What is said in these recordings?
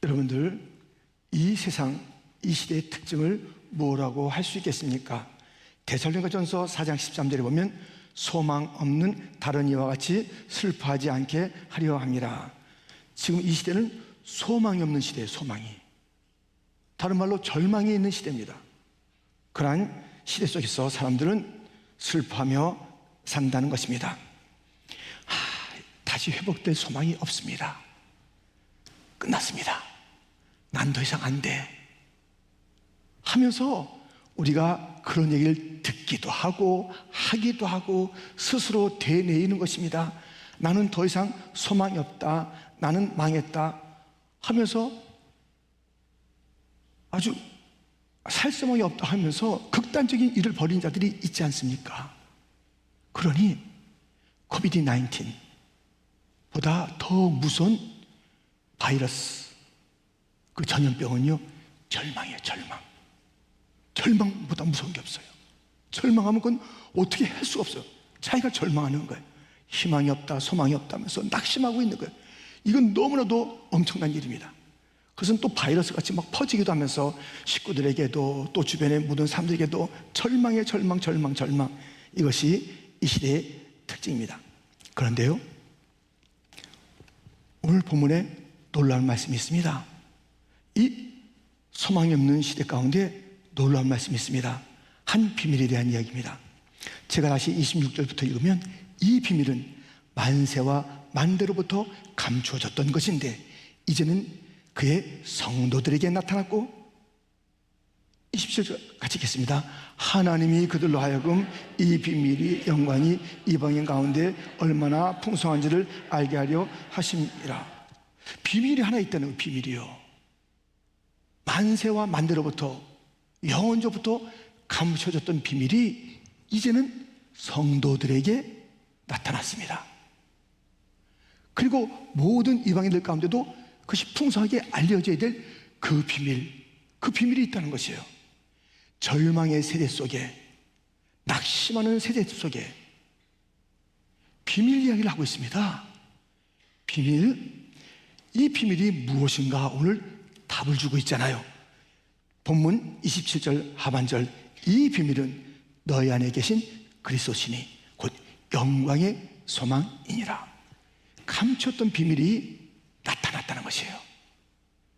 여러분들, 이 세상, 이 시대의 특징을 뭐라고 할 수 있겠습니까? 데살로니가전서 4장 13절에 보면 소망 없는 다른 이와 같이 슬퍼하지 않게 하려 함이라. 지금 이 시대는 소망이 없는 시대예요. 소망이, 다른 말로 절망이 있는 시대입니다. 그러한 시대 속에서 사람들은 슬퍼하며 산다는 것입니다. 다시 회복될 소망이 없습니다. 끝났습니다. 난 더 이상 안 돼 하면서 우리가 그런 얘기를 듣기도 하고 하기도 하고 스스로 되뇌이는 것입니다. 나는 더 이상 소망이 없다, 나는 망했다 하면서 아주 살소망이 없다 하면서 극단적인 일을 벌인 자들이 있지 않습니까? 그러니 코비드-19 보다 더 무서운 바이러스, 그 전염병은요, 절망이에요. 절망보다 무서운 게 없어요. 절망하면 그건 어떻게 할 수가 없어요. 자기가 절망하는 거예요. 희망이 없다, 소망이 없다면서 낙심하고 있는 거예요. 이건 너무나도 엄청난 일입니다. 그것은 또 바이러스 같이 막 퍼지기도 하면서 식구들에게도 또 주변의 모든 사람들에게도 절망의 절망. 이것이 이 시대의 특징입니다. 그런데요, 오늘 본문에 놀라운 말씀이 있습니다. 이 소망이 없는 시대 가운데 놀라운 말씀이 있습니다. 한 비밀에 대한 이야기입니다. 제가 다시 26절부터 읽으면 이 비밀은 만세와 만대로부터 감추어졌던 것인데 이제는 그의 성도들에게 나타났고, 27절 같이 읽겠습니다. 하나님이 그들로 하여금 이 비밀이 영광이 이방인 가운데 얼마나 풍성한지를 알게 하려 하심이라. 비밀이 하나 있다는 거예요. 비밀이요, 만세와 만대로부터 영원조부터 감춰졌던 비밀이 이제는 성도들에게 나타났습니다. 그리고 모든 이방인들 가운데도 그것이 풍성하게 알려져야 될 그 비밀이 있다는 것이에요. 절망의 세대 속에, 낙심하는 세대 속에 비밀 이야기를 하고 있습니다. 이 비밀이 무엇인가 오늘 답을 주고 있잖아요. 본문 27절 하반절, 이 비밀은 너희 안에 계신 그리스도시니 곧 영광의 소망이니라. 감췄던 비밀이 나타났다는 것이에요.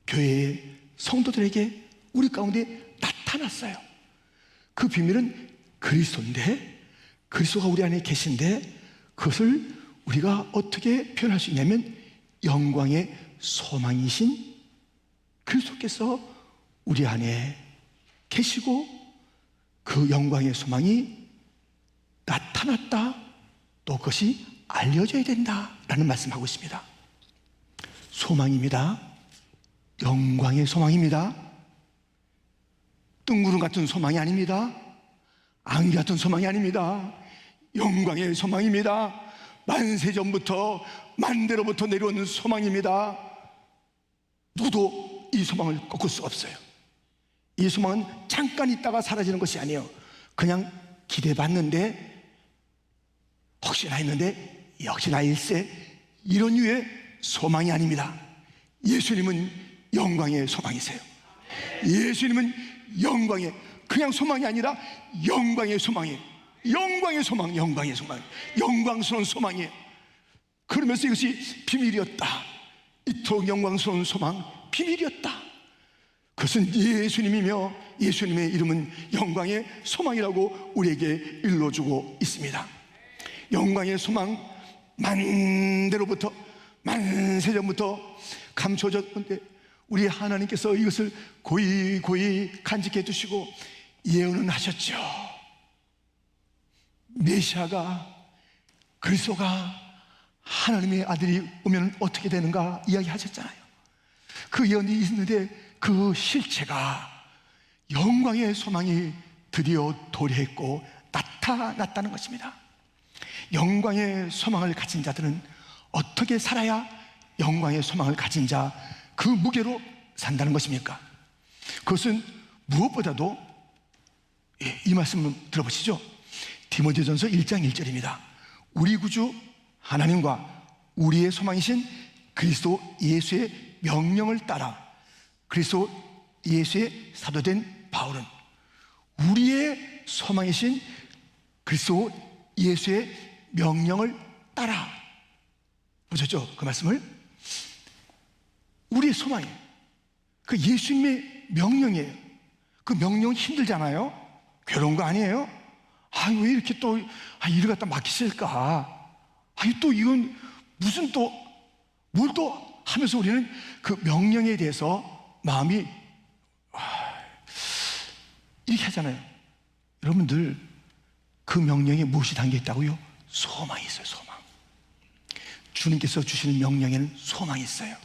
교회의 성도들에게 우리 가운데 나타났어요. 그 비밀은 그리스도인데, 그리스도가 우리 안에 계신데, 그것을 우리가 어떻게 표현할 수 있냐면 영광의 소망이신 그리스도께서 우리 안에 계시고 그 영광의 소망이 나타났다, 또 그것이 알려져야 된다라는 말씀하고 있습니다. 소망입니다. 영광의 소망입니다. 뜬구름 같은 소망이 아닙니다. 안개 같은 소망이 아닙니다. 영광의 소망입니다. 만세전부터 만대로부터 내려오는 소망입니다. 누구도 이 소망을 꺾을 수가 없어요. 이 소망은 잠깐 있다가 사라지는 것이 아니에요. 그냥 기대봤는데 혹시나 했는데 역시나 일세, 이런 류의 소망이 아닙니다. 예수님은 영광의 소망이세요. 예수님은 영광의, 그냥 소망이 아니라 영광의 소망이에요. 영광의 소망, 영광스러운 소망이에요. 그러면서 이것이 비밀이었다. 이토록 영광스러운 소망, 비밀이었다. 그것은 예수님이며 예수님의 이름은 영광의 소망이라고 우리에게 일러주고 있습니다. 영광의 소망, 만대로부터, 만세전부터 감춰졌는데 우리 하나님께서 이것을 고이 간직해 두시고 예언은 하셨죠. 메시아가, 그리스도가, 하나님의 아들이 오면 어떻게 되는가 이야기하셨잖아요. 그 예언이 있는데 그 실체가, 영광의 소망이 드디어 도래했고 나타났다는 것입니다. 영광의 소망을 가진 자들은 어떻게 살아야 영광의 소망을 가진 자, 그 무게로 산다는 것입니까? 그것은 무엇보다도, 이 말씀을 들어보시죠. 디모데전서 1장 1절입니다. 우리 구주 하나님과 우리의 소망이신 그리스도 예수의 명령을 따라 그리스도 예수의 사도된 바울은 우리의 소망이신 그리스도 예수의 명령을 따라. 보셨죠? 그 말씀을. 우리의 소망이에요. 그 예수님의 명령이에요. 그 명령은 힘들잖아요. 괴로운 거 아니에요? 왜 이렇게 또 일을 갖다 맡기실까? 또 이건 무슨 또 뭘 또 하면서 우리는 그 명령에 대해서 마음이 이렇게 하잖아요. 여러분들, 그 명령에 무엇이 담겨 있다고요? 소망이 있어요. 소망. 주님께서 주시는 명령에는 소망이 있어요.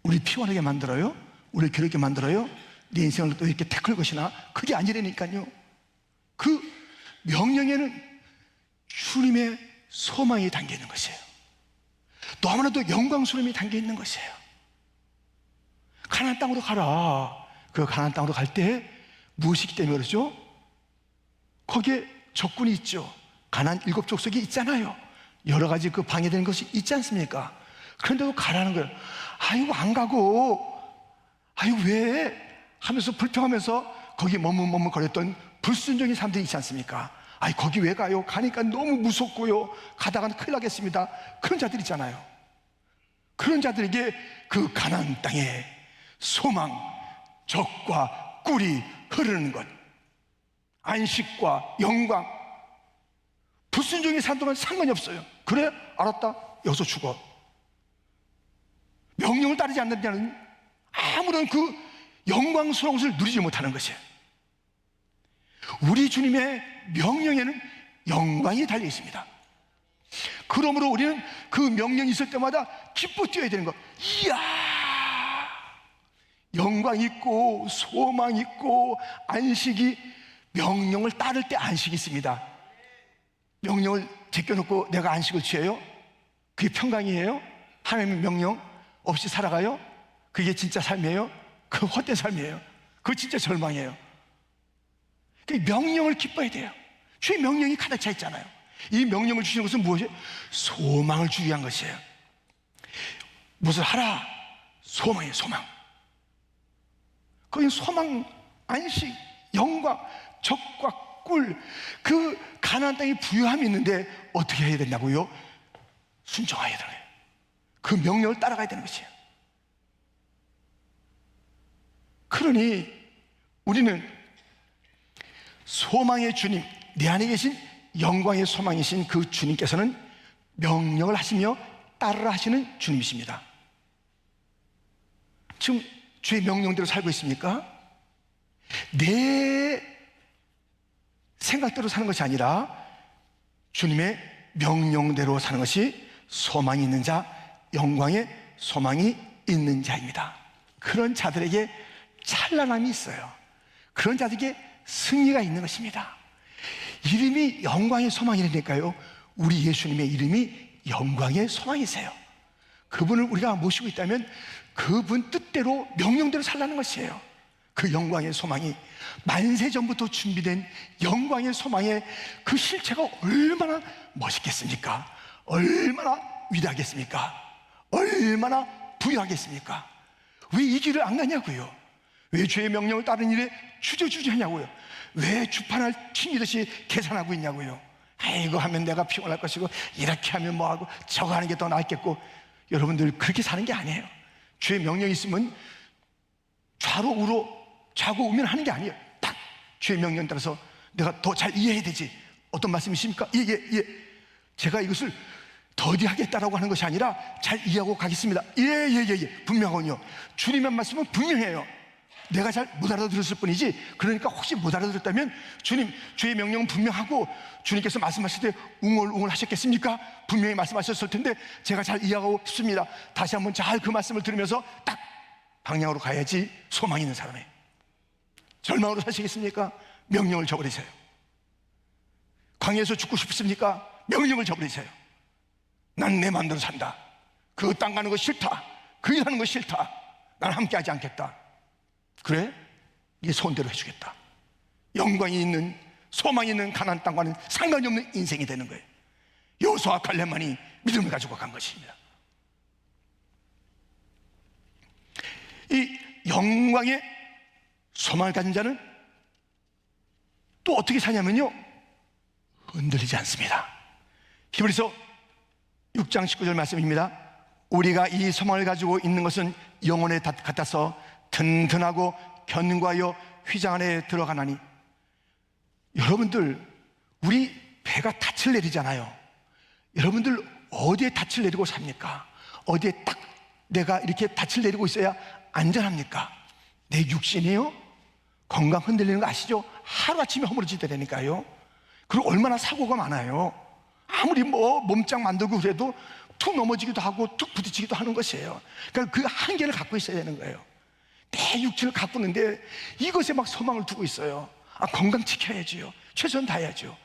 우리 피곤하게 만들어요? 우리 괴롭게 만들어요? 네 인생을 또 이렇게 태클 것이나 그게 아니라니까요. 그 명령에는 주님의 소망이 담겨 있는 것이에요. 너무나도 영광스러움이 담겨 있는 것이에요. 가나안 땅으로 가라. 그 가나안 땅으로 갈 때 무엇이 있기 때문에 그러죠? 거기에 적군이 있죠. 가나안 7족속이 있잖아요. 여러 가지 그 방해되는 것이 있지 않습니까? 그런데도 가라는 거예요. 안 가고 왜? 하면서 불평하면서 거기 머뭇머뭇거렸던 불순종의 사람들이 있지 않습니까? 거기 왜 가요? 가니까 너무 무섭고요. 가다가는 큰일 나겠습니다. 그런 자들 있잖아요. 그런 자들에게 그 가나안 땅에 소망, 적과 꿀이 흐르는 것, 안식과 영광, 불순종의 사람들은 상관이 없어요. 그래? 알았다. 여기서 죽어. 명령을 따르지 않는 자는 아무런 그 영광스러운 것을 누리지 못하는 것이에요. 우리 주님의 명령에는 영광이 달려 있습니다. 그러므로 우리는 그 명령이 있을 때마다 기뻐 뛰어야 되는 거. 이야! 영광 있고 소망 있고 안식이, 명령을 따를 때 안식이 있습니다. 명령을 제껴놓고 내가 안식을 취해요? 그게 평강이에요? 하나님의 명령 없이 살아가요? 그게 진짜 삶이에요? 그 헛된 삶이에요. 그거 진짜 절망이에요. 그 명령을 기뻐해야 돼요. 주의 명령이 가득 차 있잖아요. 이 명령을 주시는 것은 무엇이에요? 소망을 주기 위한 것이에요. 무엇을 하라? 소망이에요. 소망. 거기 소망, 안식, 영광, 적과 꿀, 그 가나안 땅에 부유함이 있는데 어떻게 해야 된다고요? 순종해야 되는 거예요. 그 명령을 따라가야 되는 것이에요. 그러니 우리는 소망의 주님, 내 안에 계신 영광의 소망이신 그 주님께서는 명령을 하시며 따르라 하시는 주님이십니다. 지금 주의 명령대로 살고 있습니까? 내 생각대로 사는 것이 아니라 주님의 명령대로 사는 것이 소망이 있는 자, 영광의 소망이 있는 자입니다. 그런 자들에게 찬란함이 있어요. 그런 자들에게 승리가 있는 것입니다. 이름이 영광의 소망이라니까요. 우리 예수님의 이름이 영광의 소망이세요. 그분을 우리가 모시고 있다면 그분 뜻대로 명령대로 살라는 것이에요. 그 영광의 소망이 만세 전부터 준비된 영광의 소망의 그 실체가 얼마나 멋있겠습니까? 얼마나 위대하겠습니까? 얼마나 부유하겠습니까? 왜 이 길을 안 가냐고요? 왜 죄의 명령을 따른 일에 주저주저하냐고요? 왜 주판을 튕기듯이 계산하고 있냐고요? 이거 하면 내가 피곤할 것이고 이렇게 하면 뭐하고 저거 하는 게 더 낫겠고. 여러분들 그렇게 사는 게 아니에요. 주의 명령이 있으면 좌로 우로 좌고 우면 하는 게 아니에요. 딱 주의 명령 따라서 내가 더 잘 이해해야 되지. 어떤 말씀이십니까? 예. 제가 이것을 더디하겠다라고 하는 것이 아니라 잘 이해하고 가겠습니다. 예. 분명하군요. 주님의 말씀은 분명해요. 내가 잘 못 알아들었을 뿐이지. 그러니까 혹시 못 알아들었다면 주님, 주의 명령은 분명하고 주님께서 말씀하실 때 웅얼웅얼 하셨겠습니까? 분명히 말씀하셨을 텐데 제가 잘 이해하고 싶습니다. 다시 한번 잘 그 말씀을 들으면서 딱 방향으로 가야지 소망이 있는 사람이에요. 절망으로 사시겠습니까? 명령을 저버리세요. 광야에서 죽고 싶습니까? 명령을 저버리세요. 난 내 마음대로 산다. 그 땅 가는 거 싫다. 그 일 하는 거 싫다. 난 함께 하지 않겠다. 그래? 네 손대로 해주겠다. 영광이 있는, 소망이 있는 가나안 땅과는 상관이 없는 인생이 되는 거예요. 여호수아와 갈렙만이 믿음을 가지고 간 것입니다. 이 영광의 소망을 가진 자는 또 어떻게 사냐면요, 흔들리지 않습니다. 히브리서 6장 19절 말씀입니다. 우리가 이 소망을 가지고 있는 것은 영혼에 같아서 든든하고 견고하여 휘장 안에 들어가나니. 여러분들, 우리 배가 닻을 내리잖아요. 여러분들 어디에 닻을 내리고 삽니까? 어디에 딱 내가 이렇게 닻을 내리고 있어야 안전합니까? 내 육신이요? 건강 흔들리는 거 아시죠? 하루아침에 허물어지더라니까요. 그리고 얼마나 사고가 많아요. 아무리 뭐 몸짱 만들고 그래도 툭 넘어지기도 하고 툭 부딪히기도 하는 것이에요. 그러니까 그 한계를 갖고 있어야 되는 거예요. 내 육체를 가꾸는데 이것에 막 소망을 두고 있어요. 아, 건강 지켜야지요. 최선 다해야죠.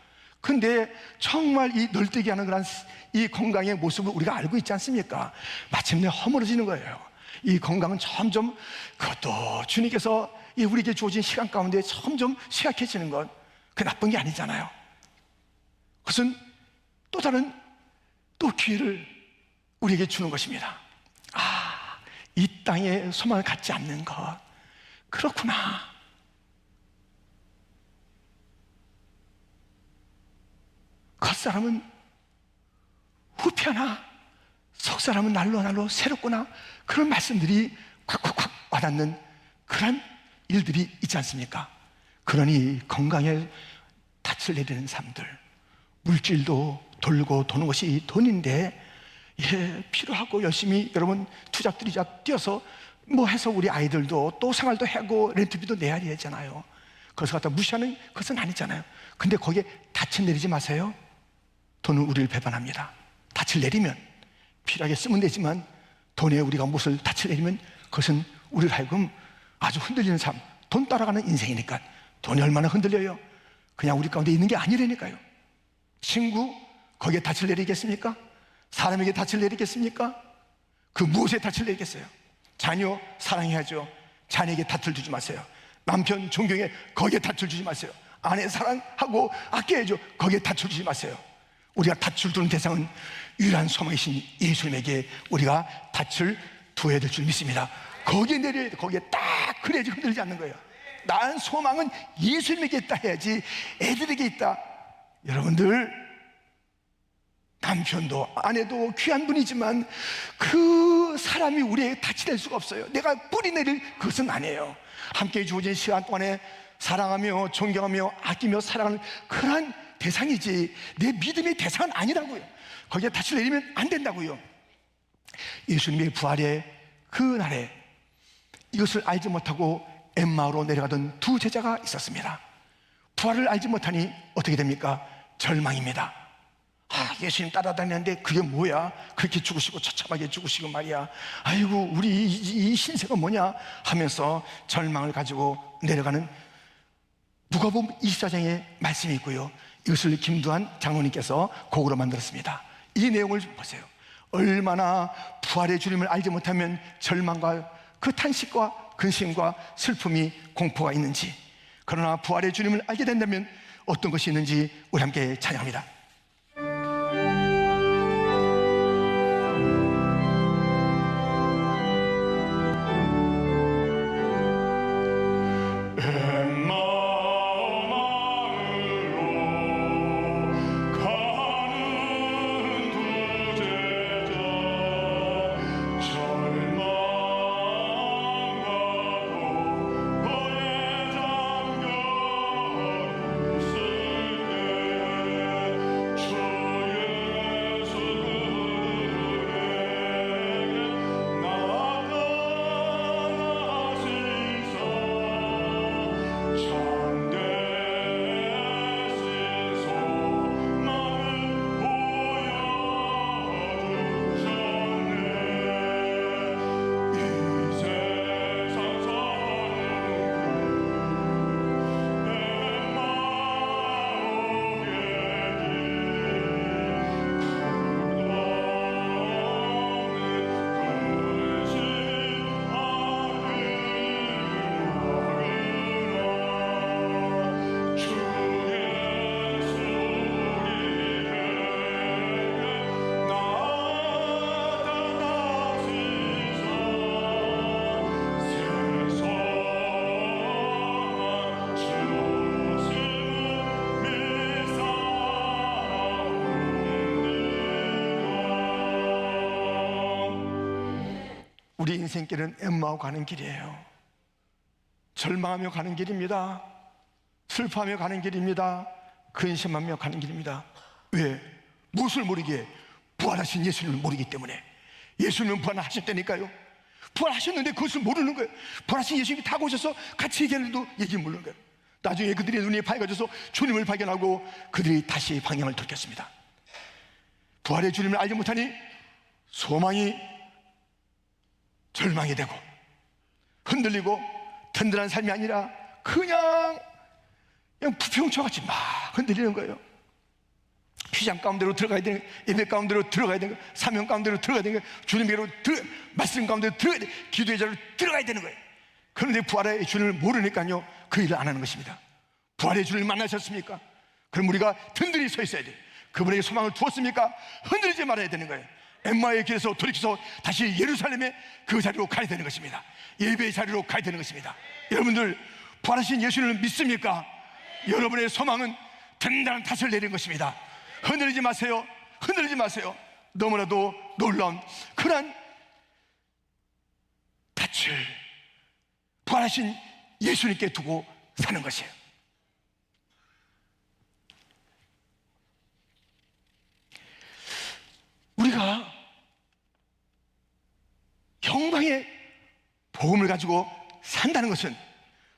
근데 정말 이 널뛰기 하는 그런 이 건강의 모습을 우리가 알고 있지 않습니까? 마침내 허물어지는 거예요. 이 건강은 점점, 그것도 주님께서 우리에게 주어진 시간 가운데 점점 쇠약해지는 것, 그 나쁜 게 아니잖아요. 그것은 또 다른 또 기회를 우리에게 주는 것입니다. 아, 이 땅에 소망을 갖지 않는 것, 그렇구나. 겉사람은 후패하나 속사람은 날로 새롭구나. 그런 말씀들이 콱콱콱 와닿는 그런 일들이 있지 않습니까? 그러니 건강에 닻을 내리는 삶들, 물질도 돌고 도는 것이 돈인데, 필요하고 열심히 여러분 투잡들이자 뛰어서 뭐 해서 우리 아이들도 또 생활도 하고 렌트비도 내야 되잖아요. 그래서 갖다 무시하는 것은 아니잖아요. 근데 거기에 닻을 내리지 마세요. 돈은 우리를 배반합니다. 닻을 내리면 필요하게 쓰면 되지만, 돈에 우리가 무엇을 닻을 내리면 그것은 우리를 하여금 아주 흔들리는 삶, 돈 따라가는 인생이니까. 돈이 얼마나 흔들려요? 그냥 우리 가운데 있는 게 아니라니까요. 친구, 거기에 닻을 내리겠습니까? 사람에게 닻을 내리겠습니까? 그 무엇에 닻을 내리겠어요? 자녀 사랑해야죠. 자녀에게 닻을 주지 마세요. 남편 존경해, 거기에 닻을 주지 마세요. 아내 사랑하고 아껴야죠. 거기에 닻을 주지 마세요. 우리가 닻을 두는 대상은 유일한 소망이신 예수님에게 우리가 닻을 두어야 될 줄 믿습니다. 거기에 내려야 돼. 거기에 딱, 그래야지 흔들리지 않는 거예요. 난 소망은 예수님에게 있다 해야지 애들에게 있다. 여러분들, 남편도 아내도 귀한 분이지만 그 사람이 우리에게 닻이 될 수가 없어요. 내가 뿌리 내릴 그것은 아니에요. 함께 주어진 시간 동안에 사랑하며 존경하며 아끼며 사랑하는 그러한 대상이지 내 믿음의 대상은 아니라고요. 거기에 닻을 내리면 안 된다고요. 예수님의 부활의 그 날에 이것을 알지 못하고 엠마오로 내려가던 두 제자가 있었습니다. 부활을 알지 못하니 어떻게 됩니까? 절망입니다. 아, 예수님 따라다니는데 그게 뭐야? 그렇게 죽으시고 처참하게 죽으시고 말이야. 아이고, 우리 이 신세가 뭐냐 하면서 절망을 가지고 내려가는 누가복음 24장의 말씀이 있고요. 이것을 김두한 장로님께서 곡으로 만들었습니다. 이 내용을 보세요. 얼마나 부활의 주님을 알지 못하면 절망과 그 탄식과 근심과 슬픔이 공포가 있는지, 그러나 부활의 주님을 알게 된다면 어떤 것이 있는지 우리 함께 찬양합니다. 우리 인생길은 엠마오 가는 길이에요. 절망하며 가는 길입니다. 슬퍼하며 가는 길입니다. 근심하며 가는 길입니다. 왜? 무엇을 모르기에? 부활하신 예수님을 모르기 때문에. 예수님은 부활하셨다니까요. 부활하셨는데 그것을 모르는 거예요. 부활하신 예수님이 타고 오셔서 같이 얘기하는데도 얘기 모르는 거예요. 나중에 그들의 눈이 밝아져서 주님을 발견하고 그들이 다시 방향을 돌켰습니다. 부활의 주님을 알지 못하니 소망이 절망이 되고 흔들리고 든든한 삶이 아니라 그냥 부평초같이 막 흔들리는 거예요. 휘장 가운데로 들어가야 되는 거예요. 예배 가운데로 들어가야 되는 거예요. 사명 가운데로 들어가야 되는 거예요. 주님께로 말씀 가운데로 들어가야 돼요. 기도의 자리로 들어가야 되는 거예요. 그런데 부활의 주님을 모르니까요, 그 일을 안 하는 것입니다. 부활의 주님을 만나셨습니까? 그럼 우리가 든든히 서 있어야 돼요. 그분에게 소망을 두었습니까? 흔들리지 말아야 되는 거예요. 엠마의 길에서 돌이켜서 다시 예루살렘의 그 자리로 가야 되는 것입니다. 예배의 자리로 가야 되는 것입니다. 여러분들, 부활하신 예수님을 믿습니까? 여러분의 소망은 든든한 탓을 내리는 것입니다. 흔들리지 마세요. 흔들리지 마세요. 너무나도 놀라운 그러한 탓을 부활하신 예수님께 두고 사는 것이에요. 우리가 영광의 복음을 가지고 산다는 것은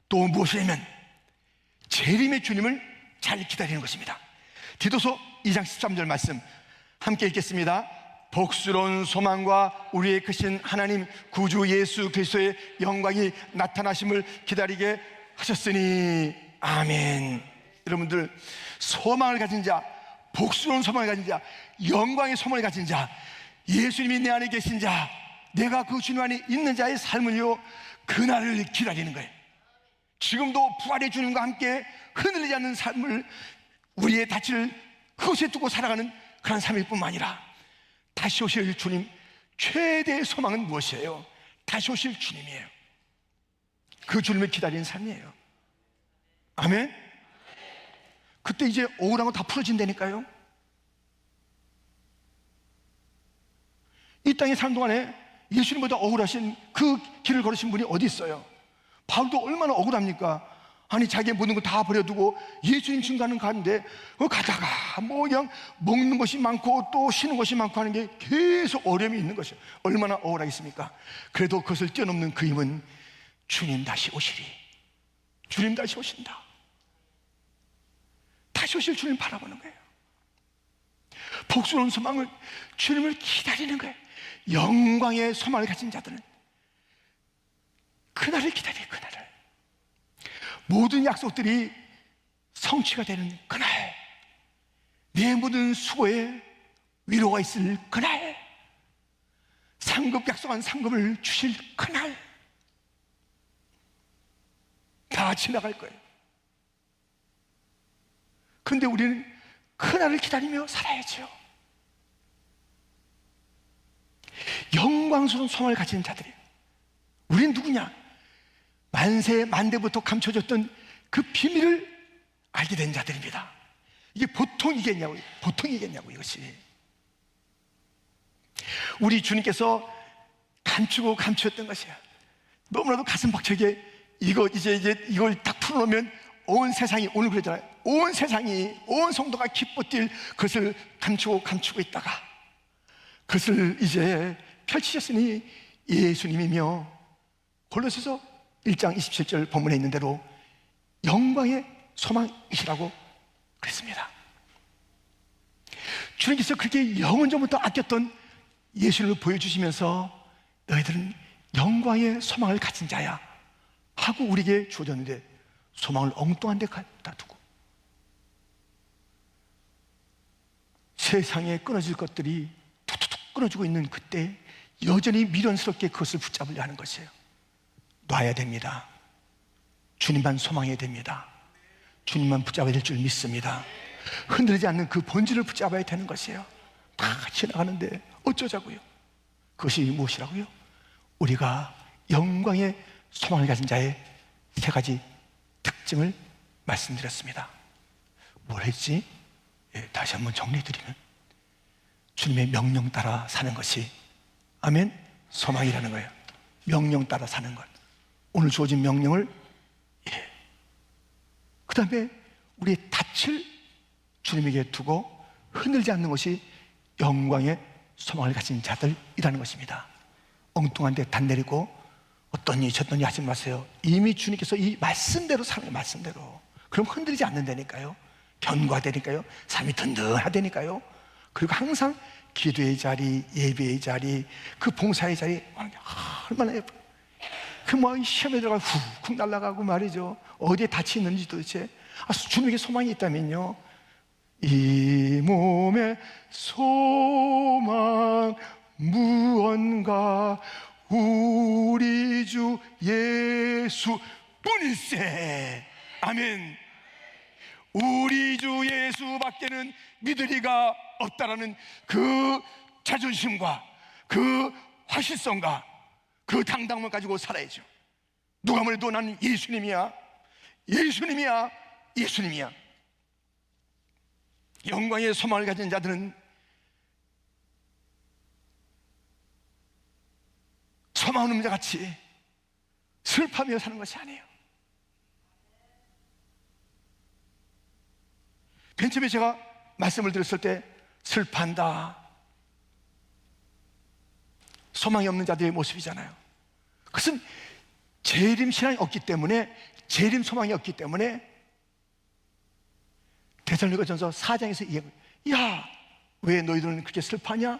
또 무엇이냐면 재림의 주님을 잘 기다리는 것입니다. 디도서 2장 13절 말씀 함께 읽겠습니다. 복스러운 소망과 우리의 크신 하나님 구주 예수 그리스도의 영광이 나타나심을 기다리게 하셨으니 아멘. 여러분들, 소망을 가진 자, 복스러운 소망을 가진 자, 영광의 소망을 가진 자, 예수님이 내 안에 계신 자, 내가 그 주님 안에 있는 자의 삶을요, 그날을 기다리는 거예요. 지금도 부활의 주님과 함께 흔들리지 않는 삶을, 우리의 닻을 그곳에 두고 살아가는 그런 삶일 뿐만 아니라 다시 오실 주님, 최대의 소망은 무엇이에요? 다시 오실 주님이에요. 그 주님을 기다리는 삶이에요. 아멘? 그때 이제 억울한 거 다 풀어진다니까요. 이 땅에 사는 동안에 예수님보다 억울하신 그 길을 걸으신 분이 어디 있어요? 바울도 얼마나 억울합니까? 아니, 자기의 모든 걸 다 버려두고 예수님 증거하는 가는데 가다가 뭐 그냥 먹는 것이 많고 또 쉬는 것이 많고 하는 게 계속 어려움이 있는 것이에요. 얼마나 억울하겠습니까? 그래도 그것을 뛰어넘는 그 힘은 주님 다시 오시리. 주님 다시 오신다. 다시 오실 주님 바라보는 거예요. 복스러운 소망을, 주님을 기다리는 거예요. 영광의 소망을 가진 자들은 그날을 기다려요. 그날을. 모든 약속들이 성취가 되는 그날, 내 모든 수고에 위로가 있을 그날, 상급 약속한 상급을 주실 그날, 다 지나갈 거예요. 그런데 우리는 그날을 기다리며 살아야죠. 영광스러운 소망을 가진 자들이에요. 우리는 누구냐? 만세 만대부터 감춰졌던 그 비밀을 알게 된 자들입니다. 이게 보통이겠냐고요. 보통이겠냐고. 이것이 우리 주님께서 감추고 감추었던 것이야. 너무나도 가슴 벅차게 이제 이걸 딱 풀어놓으면 온 세상이, 오늘 그러잖아요. 온 세상이, 온 성도가 기뻐 뛸 것을 감추고 있다가 그것을 이제 펼치셨으니 예수님이며 골로새서 1장 27절 본문에 있는 대로 영광의 소망이시라고 그랬습니다. 주님께서 그렇게 영원전부터 아꼈던 예수님을 보여주시면서 너희들은 영광의 소망을 가진 자야 하고 우리에게 주어졌는데 소망을 엉뚱한 데 갖다 두고 세상에 끊어질 것들이 툭툭툭 끊어지고 있는 그때 여전히 미련스럽게 그것을 붙잡으려 하는 것이에요. 놔야 됩니다. 주님만 소망해야 됩니다. 주님만 붙잡아야 될 줄 믿습니다. 흔들리지 않는 그 본질을 붙잡아야 되는 것이에요. 다 지나가는데 어쩌자고요? 그것이 무엇이라고요? 우리가 영광의 소망을 가진 자의 세 가지 특징을 말씀드렸습니다. 뭘 했지? 다시 한번 정리해드리면 주님의 명령 따라 사는 것이 아멘? 소망이라는 거예요. 명령 따라 사는 것. 오늘 주어진 명령을, 그 다음에 우리의 닻을 주님에게 두고 흔들지 않는 것이 영광의 소망을 가진 자들이라는 것입니다. 엉뚱한 데 단 내리고 어떤 일 저떤 일 하지 마세요. 이미 주님께서 이 말씀대로 사는 거예요. 말씀대로. 그럼 흔들리지 않는다니까요. 견고하다니까요. 삶이 든든하다니까요. 그리고 항상 기도의 자리, 예배의 자리, 그 봉사의 자리, 얼마나 예뻐요. 그 뭐 시험에 들어가 훅훅 날아가고 말이죠. 어디에 닻이 있는지 도대체. 주님에게 소망이 있다면요, 이 몸의 소망 무언가 우리 주 예수 뿐일세. 아멘. 우리 주 예수밖에는 믿으리가 없다라는 그 자존심과 그 확실성과 그 당당함을 가지고 살아야죠. 누가 뭐래도 나는 예수님이야, 예수님이야, 예수님이야. 영광의 소망을 가진 자들은 소망 없는 자같이 슬퍼하며 사는 것이 아니에요. 맨 처음에 제가 말씀을 들었을 때 슬퍼한다, 소망이 없는 자들의 모습이잖아요. 그것은 재림 신앙이 없기 때문에, 재림 소망이 없기 때문에 데살로니가전서 4장에서 야, 왜 너희들은 그렇게 슬퍼하냐?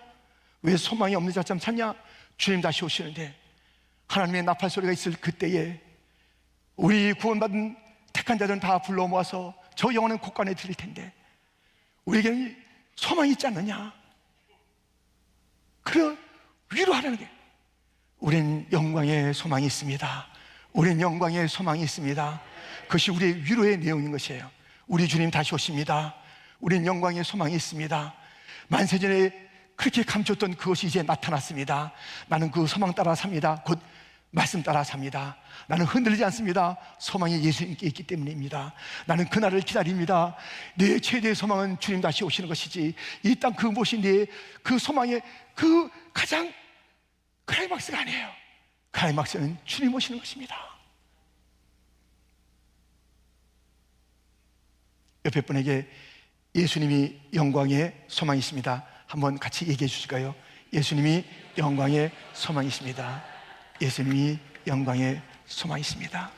왜 소망이 없는 자처럼 사냐? 주님 다시 오시는데 하나님의 나팔 소리가 있을 그때에 우리 구원받은 택한 자들은 다 불러 모아서 저 영원한 곳간에 드릴 텐데 우리에게는 소망이 있지 않느냐? 그래, 위로하라는 게, 우린 영광의 소망이 있습니다. 우린 영광의 소망이 있습니다. 그것이 우리의 위로의 내용인 것이에요. 우리 주님 다시 오십니다. 우린 영광의 소망이 있습니다. 만세전에 그렇게 감췄던 그것이 이제 나타났습니다. 나는 그 소망 따라 삽니다. 곧 말씀 따라 삽니다. 나는 흔들리지 않습니다. 소망이 예수님께 있기 때문입니다. 나는 그날을 기다립니다. 내 최대의 소망은 주님 다시 오시는 것이지, 이 땅 그 무엇이 내 그 소망의 그 가장 클라이막스가 아니에요. 클라이막스는 주님 오시는 것입니다. 옆에 분에게 예수님이 영광의 소망이십니다. 한번 같이 얘기해 주실까요? 예수님이 영광의 소망이십니다. 예수님이 영광의 소망이십니다.